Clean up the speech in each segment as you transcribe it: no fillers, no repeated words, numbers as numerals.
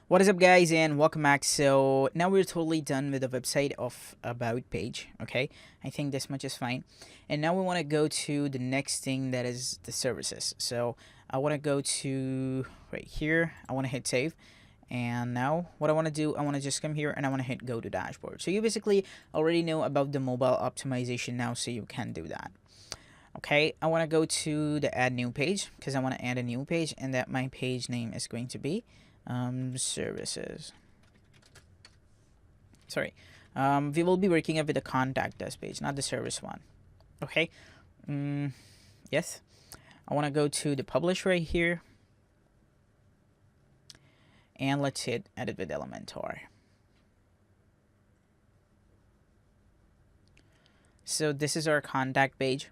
What is up, guys, and welcome back. So now we're totally done with the website of about page. Okay, I think this much is fine, and now we want to go to the next thing, that is the services. So I want to go to right here. I want to hit save, and now what I want to do, I want to just come here and I want to hit go to dashboard. So you basically already know about the mobile optimization now, so you can do that. Okay, I want to go to the add new page because I want to add a new page, and that my page name is going to be services. Sorry, we will be working up with the contact us page, not the service one. Okay, yes, I want to go to the publish right here, and let's hit edit with Elementor. So this is our contact page.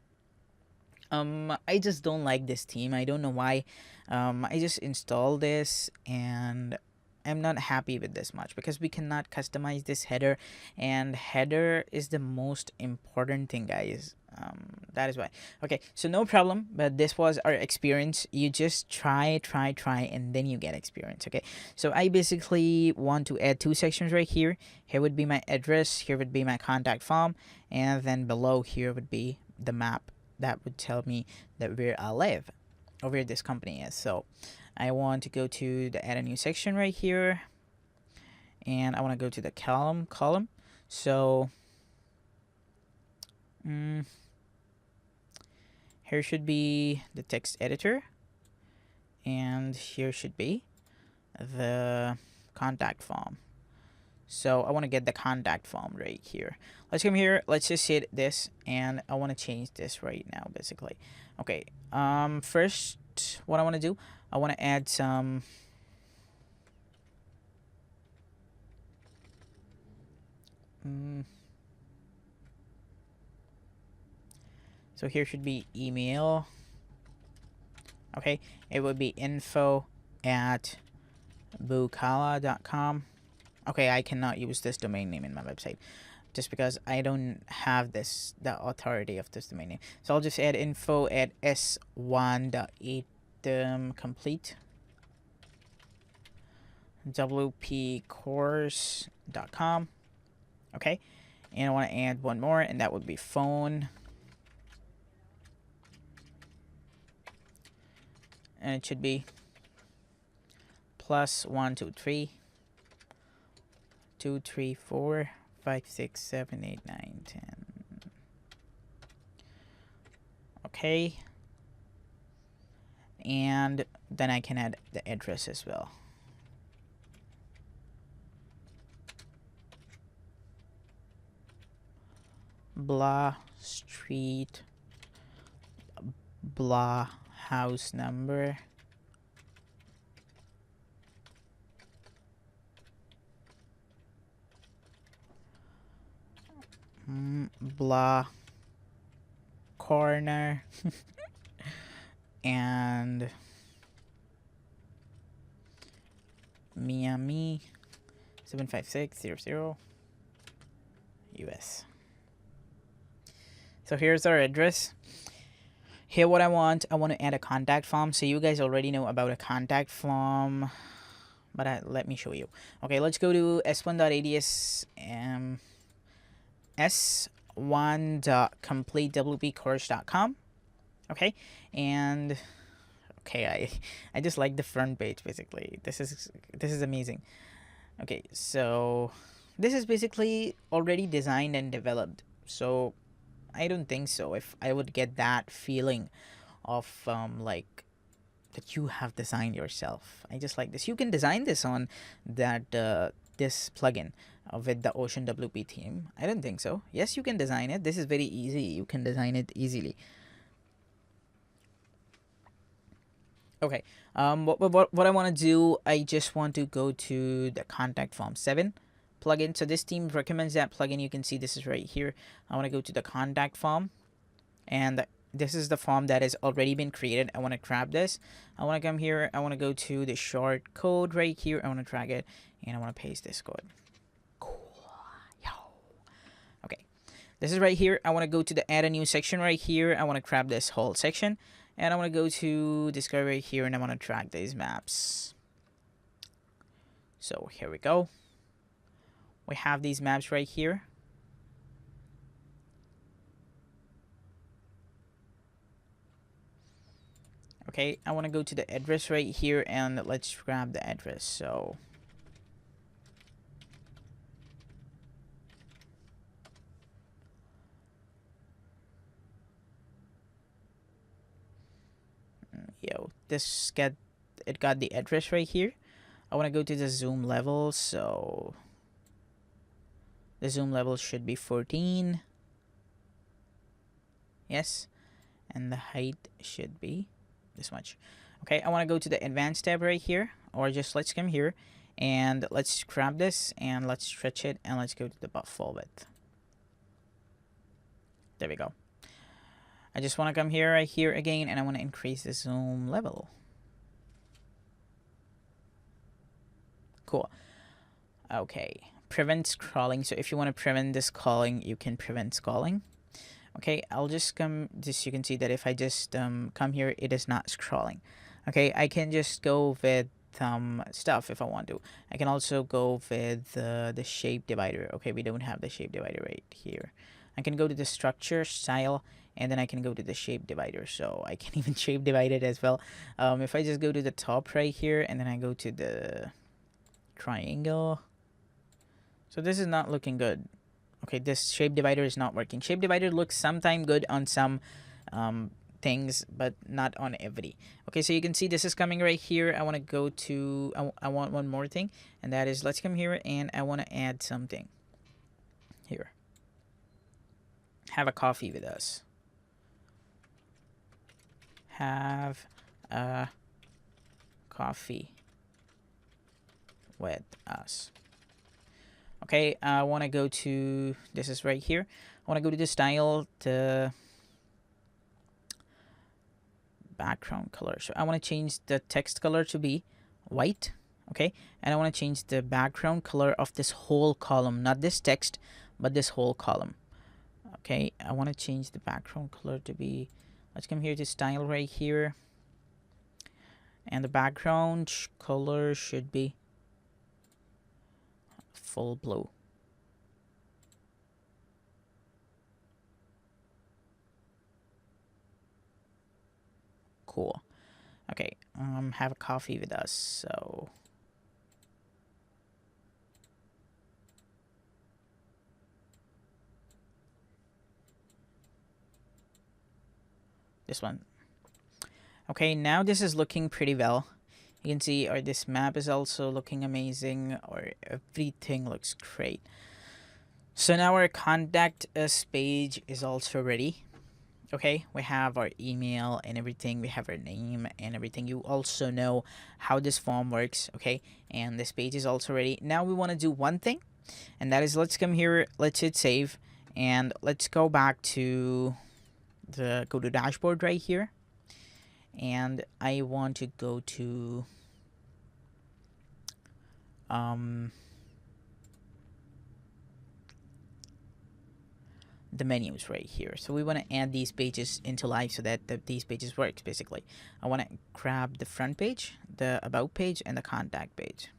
I just don't like this theme. I don't know why. I just installed this and I'm not happy with this much because we cannot customize this header, and header is the most important thing, guys. That is why. Okay, so no problem, but this was our experience. You just try, and then you get experience. Okay, so I basically want to add two sections right here. Here would be my address, here would be my contact form, and then below here would be the map that would tell me that where I live or where this company is. So I want to go to the add a new section right here, and I want to go to the column. So here should be the text editor, and here should be the contact form. So I want to get the contact form right here. Let's come here. Let's just hit this, and I want to change this right now, basically. Okay. First, what I want to do, I want to add some. So here should be email. Okay, it would be info@bukala.com. Okay, I cannot use this domain name in my website just because I don't have the authority of this domain name. So I'll just add info@s1.8 complete wpcourse.com. Okay, and I want to add one more, and that would be phone, and it should be +123 234 5 6 7 8 9 10. Okay, and then I can add the address as well. Blah street, blah house number, blah corner and Miami 75600 US. So here's our address. Here what I want to add a contact form. So you guys already know about a contact form, but let me show you. Okay, let's go to s1.ads s1.completewpcourse.com. Okay, and okay, I just like the front page. Basically, this is amazing. Okay, so this is basically already designed and developed, so I don't think so if I would get that feeling of like that you have designed yourself. I just like this. You can design this on that this plugin with the Ocean WP theme. I don't think so. Yes, you can design it. This is very easy. You can design it easily. Okay. What I want to do, I just want to go to the contact form 7 plugin. So this team recommends that plugin. You can see this is right here. I want to go to the contact form, and this is the form that has already been created. I want to grab this. I want to come here. I want to go to the short code right here. I want to drag it, and I want to paste this code. Cool. Yo. Okay. This is right here. I want to go to the add a new section right here. I want to grab this whole section, and I want to go to this guy right here, and I want to drag these maps. So here we go. We have these maps right here. Okay, I want to go to the address right here, and let's grab the address. So this got the address right here. I want to go to the zoom level, so the zoom level should be 14. Yes, and the height should be this much. Okay, I want to go to the advanced tab right here, or just let's come here and let's grab this and let's stretch it, and let's go to the buff full width. There we go. I just want to come here right here again, and I want to increase the zoom level. Cool. Okay, prevent scrolling. So if you want to prevent this scrolling, you can prevent scrolling. Okay, I'll just come, you can see that if I just come here, it is not scrolling. Okay, I can just go with stuff if I want to. I can also go with the shape divider. Okay, we don't have the shape divider right here. I can go to the structure, style, and then I can go to the shape divider. So I can even shape divide it as well. If I just go to the top right here, and then I go to the triangle. So this is not looking good. Okay, this shape divider is not working. Shape divider looks sometimes good on some things, but not on every. Okay, so you can see this is coming right here. I want to go to, I want one more thing, and that is, let's come here, and I want to add something here. Have a coffee with us. Have a coffee with us. Okay, I want to go to, this is right here. I want to go to the style, the background color. So I want to change the text color to be white. Okay, and I want to change the background color of this whole column, not this text, but this whole column. Okay, I want to change the background color to be, let's come here to style right here, and the background color should be full blue. Cool. Okay, have a coffee with us. So this one. Okay, now this is looking pretty well. You can see, or this map is also looking amazing, or everything looks great. So now our contact us page is also ready. Okay, we have our email and everything. We have our name and everything. You also know how this form works. Okay, and this page is also ready. Now we want to do one thing, and that is, let's come here, let's hit save, and let's go back to the dashboard right here, and I want to go to the menus right here. So we want to add these pages into live so that these pages works. Basically, I want to grab the front page, the about page, and the contact page.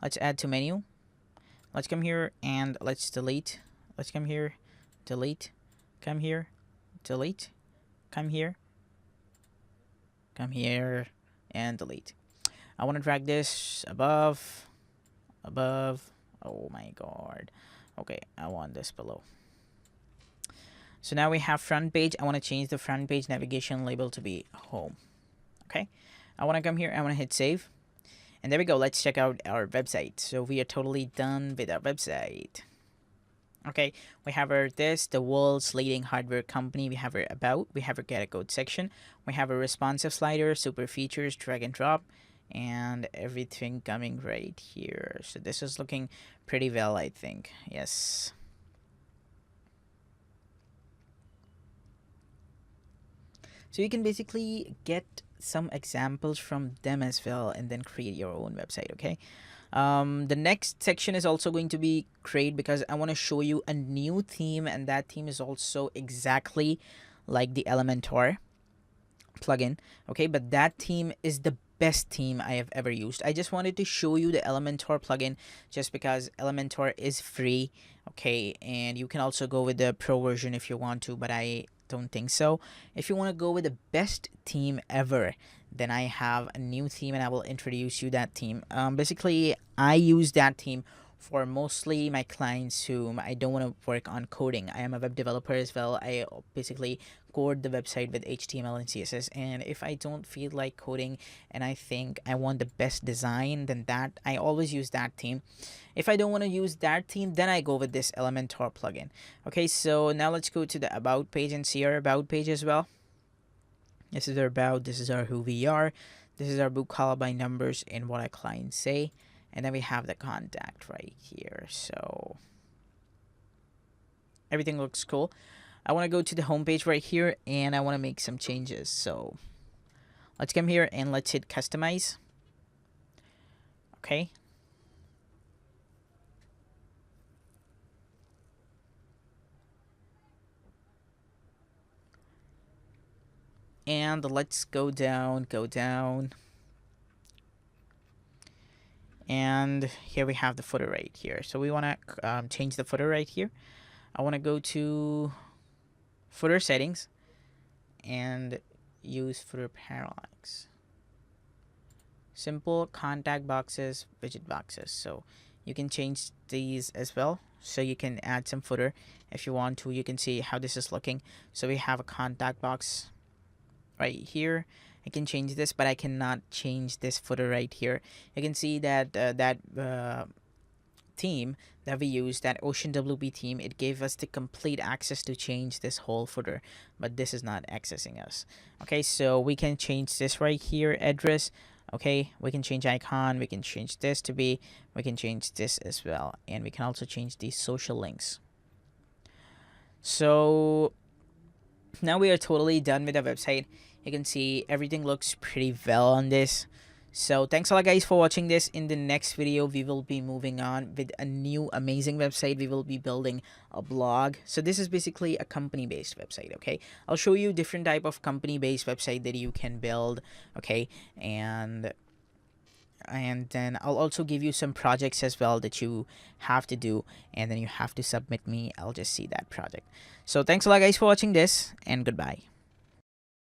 Let's add to menu. Let's come here and let's delete. Let's come here, delete, come here, delete, come here, come here, and delete. I want to drag this above. Oh my god. Okay, I want this below. So now we have front page. I want to change the front page navigation label to be home. Okay, I want to come here. I want to hit save, and there we go. Let's check out our website. So we are totally done with our website. Okay, we have our the world's leading hardware company. We have our about. We have our get a code section. We have a responsive slider, super features, drag and drop, and everything coming right here. So this is looking pretty well, I think. Yes. So you can basically get some examples from them as well, and then create your own website. Okay. The next section is also going to be great because I want to show you a new theme, and that theme is also exactly like the Elementor plugin. Okay, but that theme is the best theme I have ever used. I just wanted to show you the Elementor plugin just because Elementor is free, okay, and you can also go with the pro version if you want to, but I don't think so. If you want to go with the best theme ever, then I have a new theme and I will introduce you that theme. Basically, I use that theme for mostly my clients whom I don't want to work on coding. I am a web developer as well. I basically code the website with HTML and CSS, and if I don't feel like coding and I think I want the best design, then that I always use that theme. If I don't want to use that theme, then I go with this Elementor plugin. Okay, so now let's go to the about page and see our about page as well. This is our about, this is our who we are, this is our book column by numbers and what our clients say, and then we have the contact right here. So everything looks cool. I want to go to the home page right here and I want to make some changes. So let's come here and let's hit customize. Okay. And let's go down. And here we have the footer right here. So we want to change the footer right here. I want to go to footer settings and use footer parallax. Simple contact boxes, widget boxes. So you can change these as well. So you can add some footer if you want to. You can see how this is looking. So we have a contact box right here. I can change this, but I cannot change this footer right here. You can see that theme that we used, that Ocean WP theme, it gave us the complete access to change this whole footer, but this is not accessing us. Okay, so we can change this right here, address. Okay, we can change icon, we can change this to be, we can change this as well, and we can also change these social links. So now we are totally done with the website. You can see everything looks pretty well on this. So thanks a lot guys for watching this. In the next video we will be moving on with a new amazing website. We will be building a blog. So this is basically a company based website. Okay, I'll show you different type of company based website that you can build. Okay, and then I'll also give you some projects as well that you have to do, and then you have to submit me. I'll just see that project. So thanks a lot guys for watching this, and goodbye.